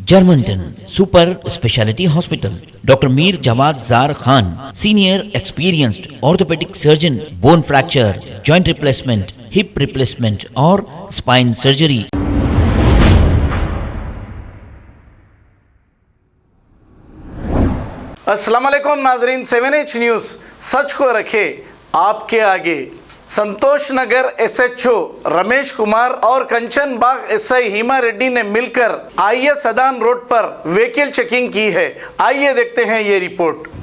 Germanton Super Speciality Hospital. Dr. Mir Jawad Zar Khan, senior experienced orthopedic surgeon, bone fracture, joint replacement, hip replacement or spine surgery. अस्सलाम वालेकुम नाजरीन, 7H news सच को रखे आपके आगे। संतोष नगर SHO Ramesh Kumar और कंचन बाग SI हिमा रेड्डी ने मिलकर आईएस सदान रोड पर व्हीकल चेकिंग की है। आइए देखते हैं ये रिपोर्ट।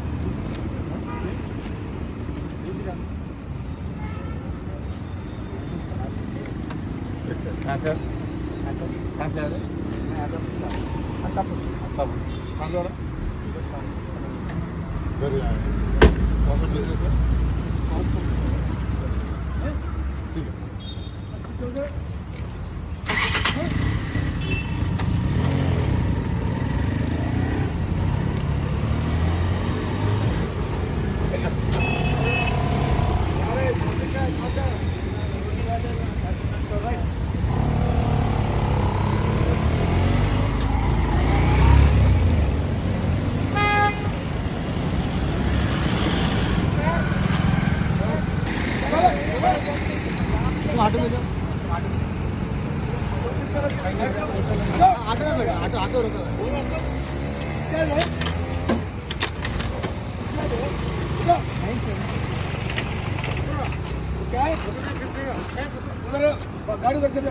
गाड़ी उधर चले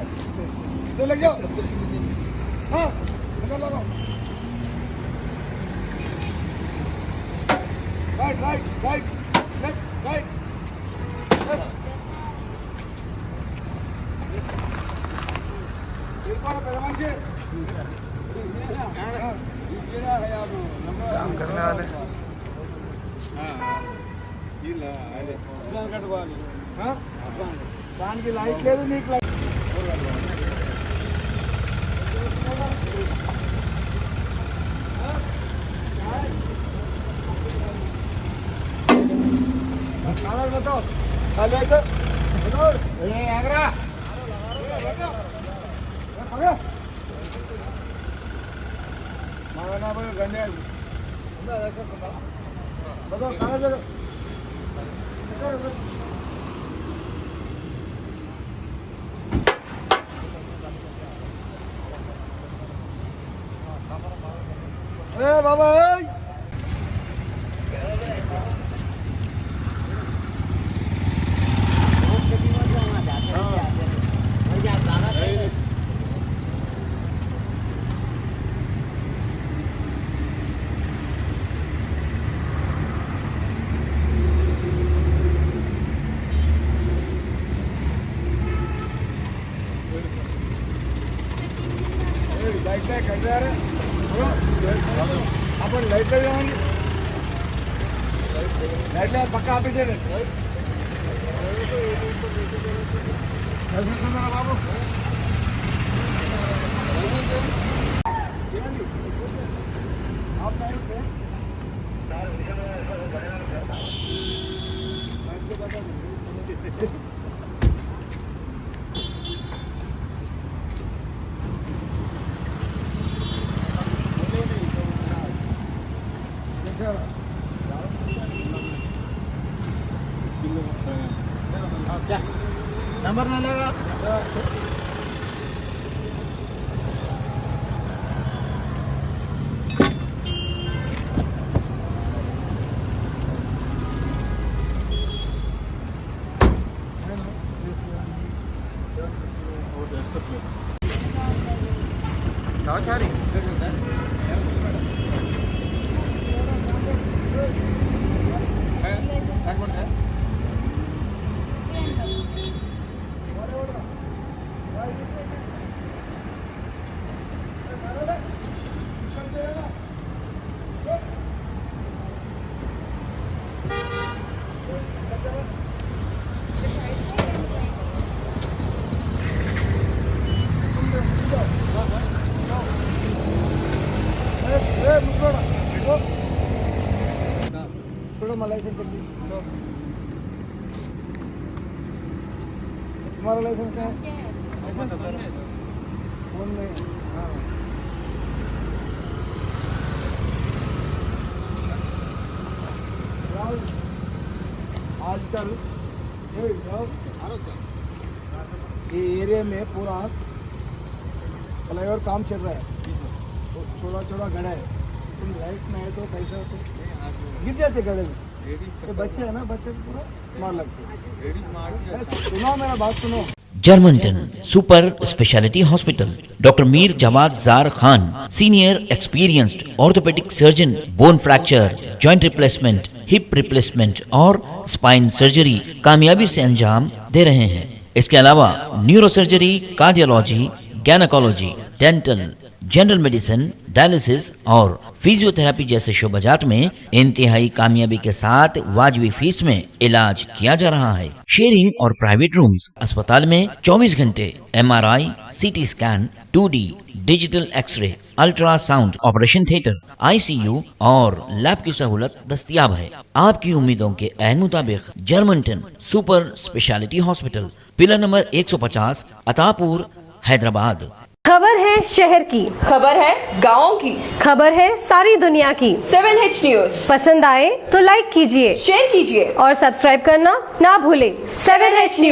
इधर लग जाओ। हाँ इधर लगाओ। Right right right left right एक बार पहलवान से काम करने वाले हाँ दान की लाइट ले दो नीक लाइट बताओ खाली है तो ये आगरा माना भाई गन्ने बताओ कहाँ से ए बाबा लाइट नहीं कर रहे अपन लाइट ले जाएंगे लाइट ले पक्का आप इसे बाबू आप नंबर ना लगा लाइसेंस तुम्हारा लाइसेंस क्या है? फोन में हाँ मेडिकल ये एरिया में पूरा फ्लाईओवर काम चल रहा है, छोटा छोटा गड़ा है, तुम लाइट में है तो कैसा होते गिर जाते गड़े में, ये बच्चे है ना, बच्चे को पूरा मार लगते। सुनो मेरा बात सुनो। जर्मनटन super speciality hospital, doctor Mir Jamat Zar Khan, senior experienced orthopaedic surgeon, bone fracture, joint replacement, hip replacement और स्पाइन सर्जरी कामयाबी से अंजाम दे रहे हैं। इसके अलावा neurosurgery, cardiology, gynaecology, dental, general medicine, dialysis और फिजियोथेरेपी जैसे शोबाजात में इंतहाई कामयाबी के साथ वाजबी फीस में इलाज किया जा रहा है। शेयरिंग और प्राइवेट रूम्स, अस्पताल में 24 घंटे MRI, CT scan, 2D digital x-ray, ultrasound, operation theatre, ICU और लैब की सहूलत दस्तयाब है। आपकी उम्मीदों के ऐन मुताबिक Germanton super speciality hospital, pillar number 150, Attapur, Hyderabad. खबर है शहर की, खबर है गाँव की, खबर है सारी दुनिया की। 7H न्यूज पसंद आए तो लाइक कीजिए, शेयर कीजिए और सब्सक्राइब करना ना भूलें। 7H news.